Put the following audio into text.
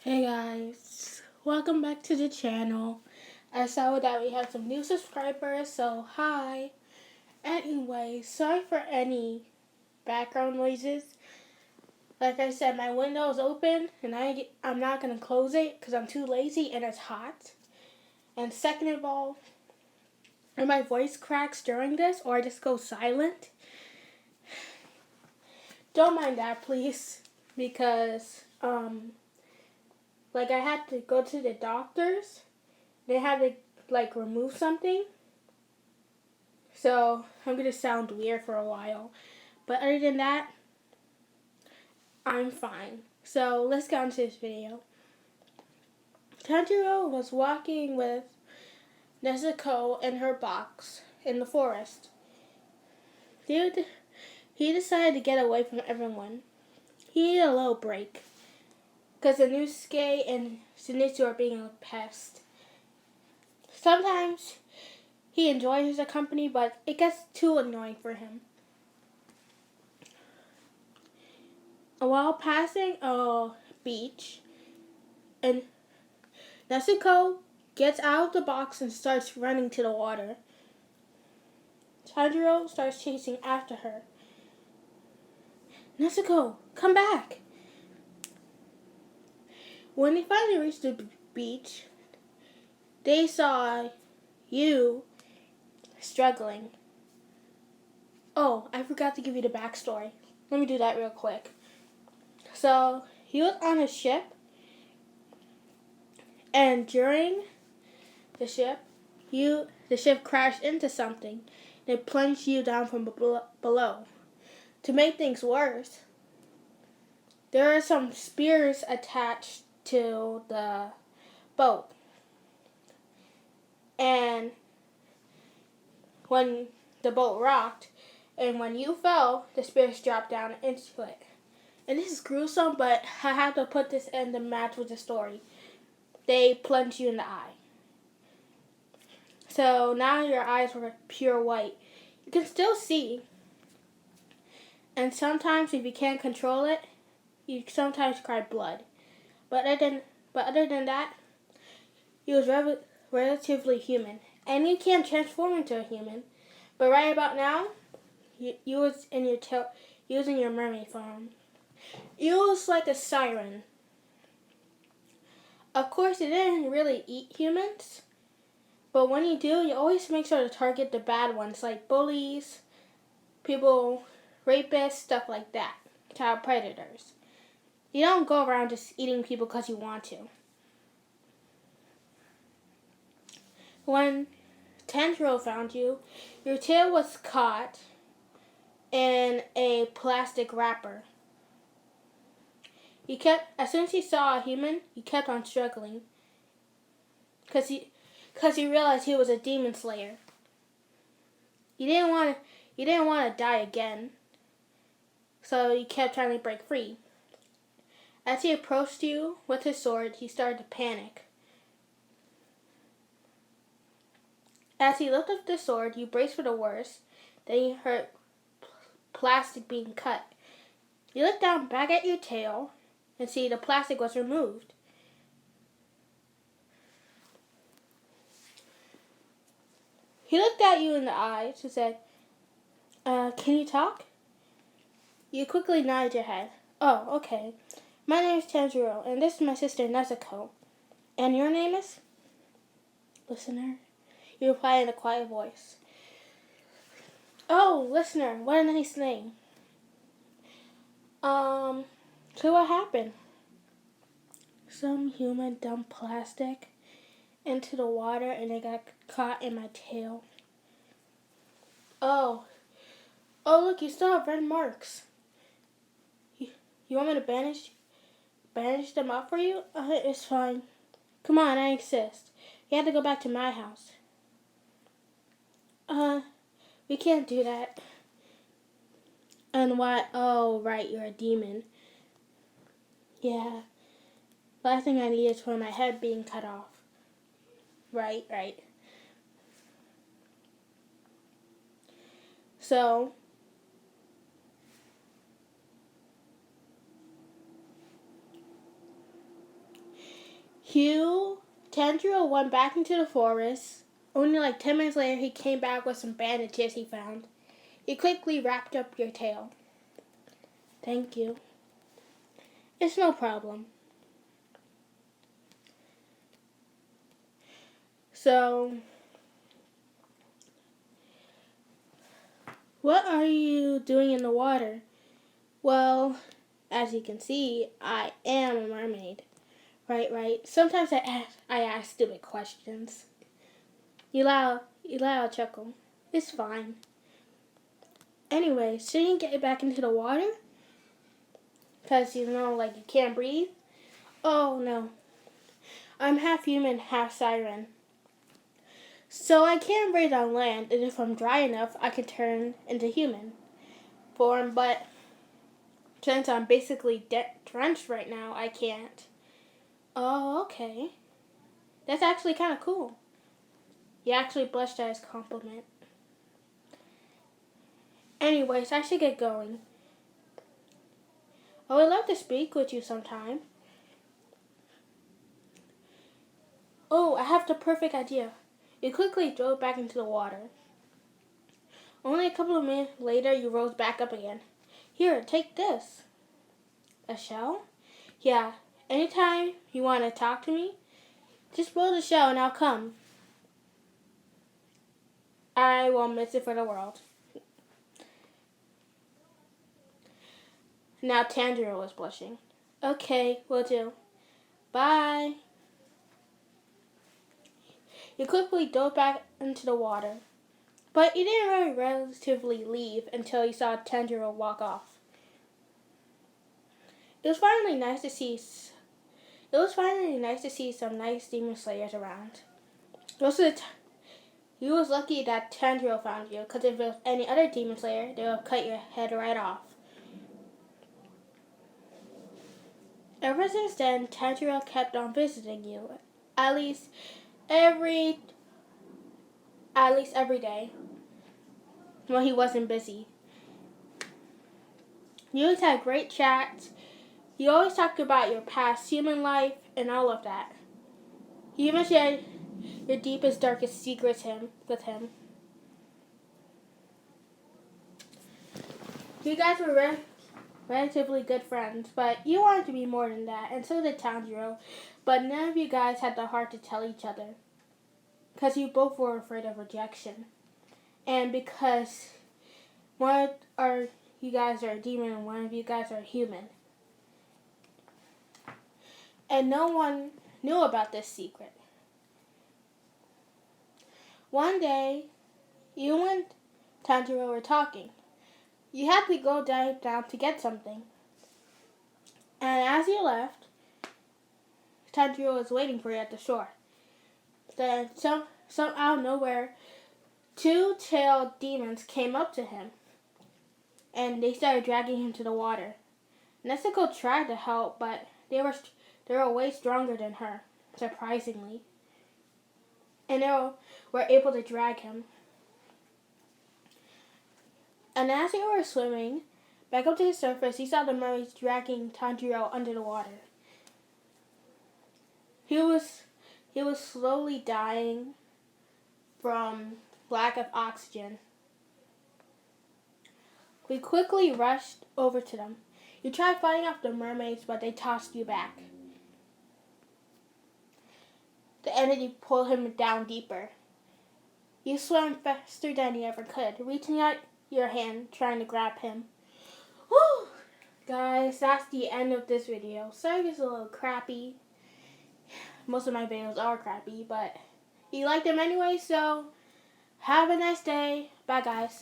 Hey guys, welcome back to the channel. I saw that we have some new subscribers, so hi. Anyway, sorry for any background noises. Like I said, my window is open and I'm not going to close it because I'm too lazy and it's hot. And second of all, if my voice cracks during this or I just go silent, don't mind that please, because I had to go to the doctors. They had to remove something. So I'm going to sound weird for a while. But other than that, I'm fine. So let's get on to this video. Tanjuro was walking with Nezuko in her box in the forest. He decided to get away from everyone. He needed a little break because Inosuke and Zenitsu are being a pest. Sometimes he enjoys the company, but it gets too annoying for him. While passing a beach, and Nezuko gets out of the box and starts running to the water. Tanjiro starts chasing after her. Nezuko, come back! When they finally reached the beach, they saw you struggling. Oh, I forgot to give you the backstory. Let me do that real quick. So, he was on a ship, and during the ship crashed into something. It plunged you down from below. To make things worse, there are some spears attached to the boat. And when the boat rocked, and when you fell, the spears dropped down into it. And this is gruesome, but I have to put this in to match with the story. They plunged you in the eye. So now your eyes were pure white. You can still see. And sometimes if you can't control it, you sometimes cry blood. But other than that, he was relatively human. And you can't transform into a human. But right about now, you was in your mermaid form. You was like a siren. Of course, it didn't really eat humans. But when you do, you always make sure to target the bad ones, like bullies, people, rapists, stuff like that. Child predators. You don't go around just eating people because you want to. When Tanjiro found you, your tail was caught in a plastic wrapper. As soon as he saw a human, he kept on struggling. Because he realized he was a demon slayer. He didn't want to die again. So he kept trying to break free. As he approached you with his sword, he started to panic. As he lifted up the sword, you braced for the worst. Then you heard plastic being cut. You looked down back at your tail and see the plastic was removed. He looked at you in the eyes and said, can you talk? You quickly nodded your head. Oh, okay. My name is Tanjuro, and this is my sister Nezuko. And your name is? Listener. You replied in a quiet voice. Oh, listener, what a nice name. So what happened? Some human dumped plastic into the water and it got caught in my tail. Oh, look, you still have red marks. You want me to bandage them up for you? It's fine. Come on, I insist. You have to go back to my house. We can't do that. And why? Oh, right, you're a demon. Yeah. Last thing I need is for my head being cut off. Right. So, Tanjiro went back into the forest. Only like 10 minutes later, he came back with some bandages he found. He quickly wrapped up your tail. Thank you. It's no problem. So, what are you doing in the water? Well, as you can see, I am a mermaid. Right. Sometimes I ask stupid questions. You allow a chuckle. It's fine. Anyway, shouldn't you get back into the water? Because, like you can't breathe? Oh, no. I'm half human, half siren. So I can breathe on land, and if I'm dry enough, I can turn into human form, but since I'm basically drenched right now, I can't. Oh, okay. That's actually kind of cool. You actually blushed at his compliment. Anyways, I should get going. I would love to speak with you sometime. Oh, I have the perfect idea. You quickly drove back into the water. Only a couple of minutes later, you rose back up again. Here, take this. A shell? Yeah, anytime you want to talk to me, just blow the shell and I'll come. I won't miss it for the world. Now Tanjuro was blushing. Okay, will do. Bye. You quickly dove back into the water. But you didn't really relatively leave until you saw Tanjuro walk off. It was finally nice to see some nice demon slayers around. He was lucky that Tanjiro found you, because if it was any other demon slayer, they would have cut your head right off. Ever since then, Tanjiro kept on visiting you, at least every day, when he wasn't busy. You always had great chats. You always talked about your past human life and all of that. You even shared your deepest, darkest secrets with him. You guys were relatively good friends, but you wanted to be more than that, and so did Tanjiro. But none of you guys had the heart to tell each other, because you both were afraid of rejection, and because you guys are a demon and one of you guys are a human. And no one knew about this secret. One day, you and Tanjiro were talking. You had to go down to get something. And as you left, Tanjiro was waiting for you at the shore. Then, some out of nowhere, two tailed demons came up to him. And they started dragging him to the water. Nezuko tried to help, but they were way stronger than her, surprisingly. And they were able to drag him. And as they were swimming back up to the surface, he saw the mermaids dragging Tanjiro under the water. He was slowly dying from lack of oxygen. We quickly rushed over to them. You tried fighting off the mermaids, but they tossed you back. The energy pulled him down deeper. You swam faster than you ever could, reaching out your hand, trying to grab him. Woo! Guys, that's the end of this video. Sorry if it's a little crappy. Most of my videos are crappy, but you like them anyway, so have a nice day. Bye, guys.